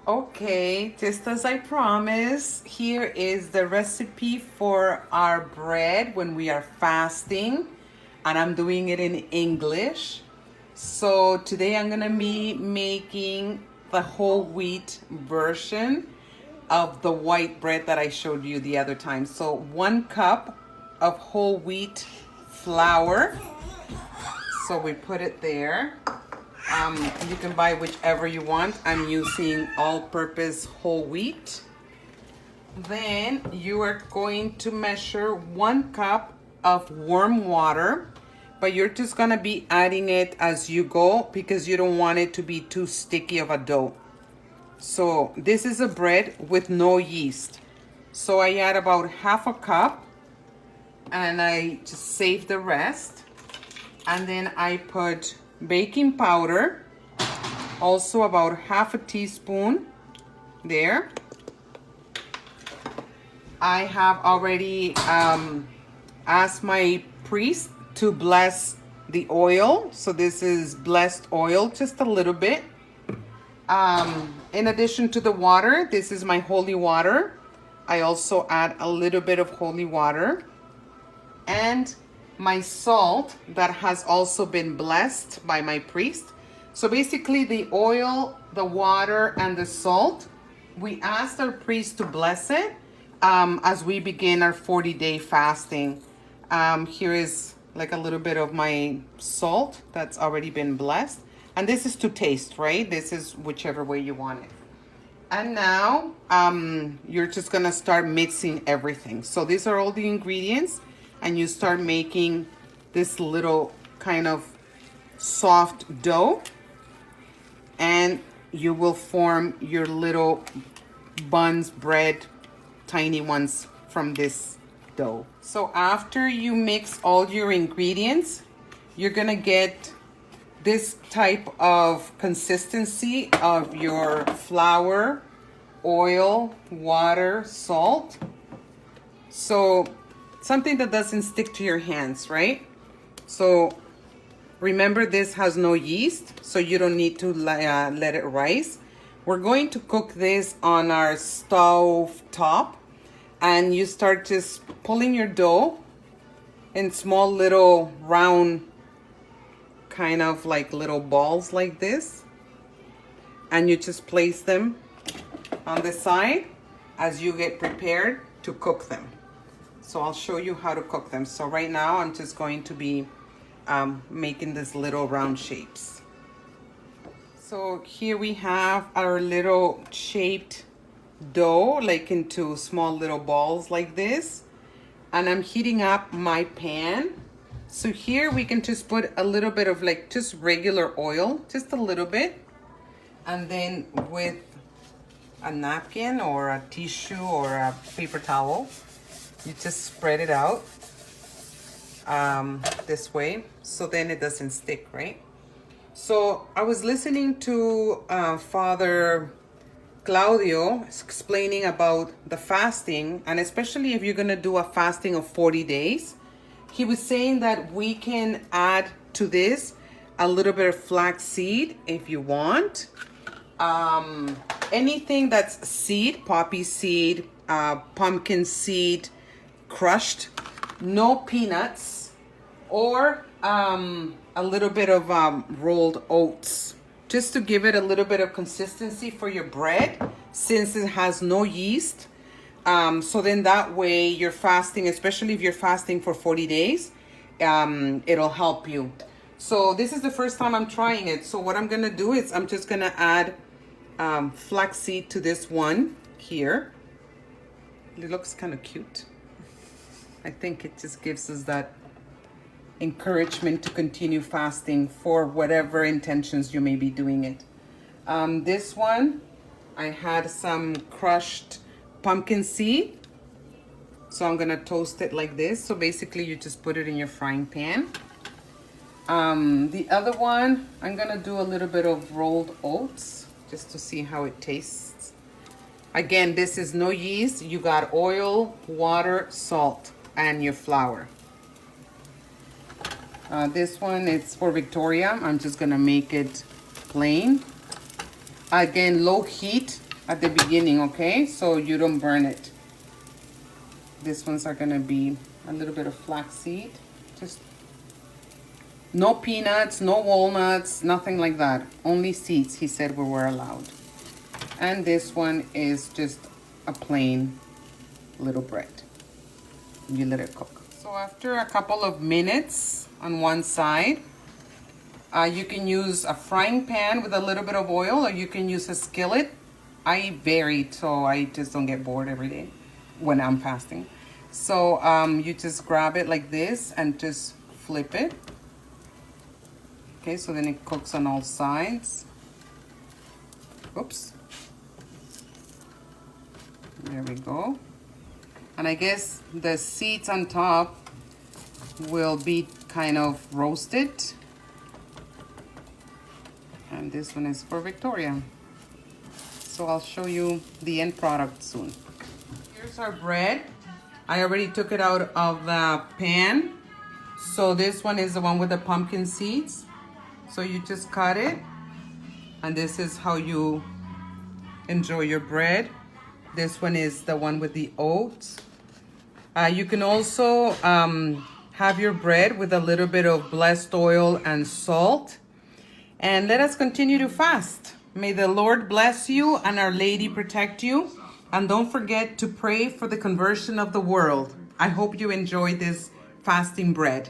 Okay, just as I promised, here is the recipe for our bread when we are fasting, and I'm doing it in English. So today I'm gonna be making the whole wheat version of the white bread that I showed you the other time. So 1 cup of whole wheat flour. So we put it there. You can buy whichever you want. I'm using all-purpose whole wheat. Then you are going to measure 1 cup of warm water, but you're just gonna be adding it as you go because you don't want it to be too sticky of a dough. So this is a bread with no yeast. So I add about 1/2 cup and I just save the rest. And then I put baking powder, also about 1/2 teaspoon there. I have already asked my priest to bless the oil. So this is blessed oil, just a little bit. In addition to the water, this is my holy water. I also add a little bit of holy water. And my salt that has also been blessed by my priest. So basically the oil, the water, and the salt, we asked our priest to bless it as we begin our 40-day fasting. Here is like a little bit of my salt that's already been blessed. And this is to taste, right? This is whichever way you want it. And now you're just gonna start mixing everything. So these are all the ingredients. And you start making this little kind of soft dough, and you will form your little buns, bread, tiny ones from this dough. So after you mix all your ingredients, you're gonna get this type of consistency of your flour, oil, water, salt. So something that doesn't stick to your hands, right? So remember, this has no yeast, so you don't need to let it rise. We're going to cook this on our stove top, and you start just pulling your dough in small little round kind of like little balls like this, and you just place them on the side as you get prepared to cook them. So I'll show you how to cook them. So right now I'm just going to be making these little round shapes. So here we have our little shaped dough, like into small little balls like this. And I'm heating up my pan. So here we can just put a little bit of like just regular oil, just a little bit. And then with a napkin or a tissue or a paper towel, you just spread it out this way, so then it doesn't stick, right? So I was listening to Father Claudio explaining about the fasting, and especially if you're gonna do a fasting of 40 days, he was saying that we can add to this a little bit of flaxseed if you want. Anything that's seed, poppy seed, pumpkin seed, crushed, no peanuts, or a little bit of rolled oats, just to give it a little bit of consistency for your bread, since it has no yeast. So then that way you're fasting, especially if you're fasting for 40 days, it'll help you. So this is the first time I'm trying it. So what I'm gonna do is I'm just gonna add flaxseed to this one here. It looks kind of cute. I think it just gives us that encouragement to continue fasting for whatever intentions you may be doing it. This one, I had some crushed pumpkin seed. So I'm gonna toast it like this. So basically you just put it in your frying pan. The other one, I'm gonna do a little bit of rolled oats just to see how it tastes. Again, this is no yeast. You got oil, water, salt, and your flour. This one is for Victoria. I'm just gonna make it plain. Again, low heat at the beginning, okay? So you don't burn it. These ones are gonna be a little bit of flaxseed. Just no peanuts, no walnuts, nothing like that. Only seeds, he said we were allowed. And this one is just a plain little bread. You let it cook. So after a couple of minutes on one side, you can use a frying pan with a little bit of oil, or you can use a skillet. I vary, so I just don't get bored every day when I'm fasting. So you just grab it like this and just flip it. Okay, so then it cooks on all sides. Oops. There we go. And I guess the seeds on top will be kind of roasted. And this one is for Victoria. So I'll show you the end product soon. Here's our bread. I already took it out of the pan. So this one is the one with the pumpkin seeds. So you just cut it. And this is how you enjoy your bread. This one is the one with the oats. You can also have your bread with a little bit of blessed oil and salt. And let us continue to fast. May the Lord bless you and Our Lady protect you. And don't forget to pray for the conversion of the world. I hope you enjoy this fasting bread.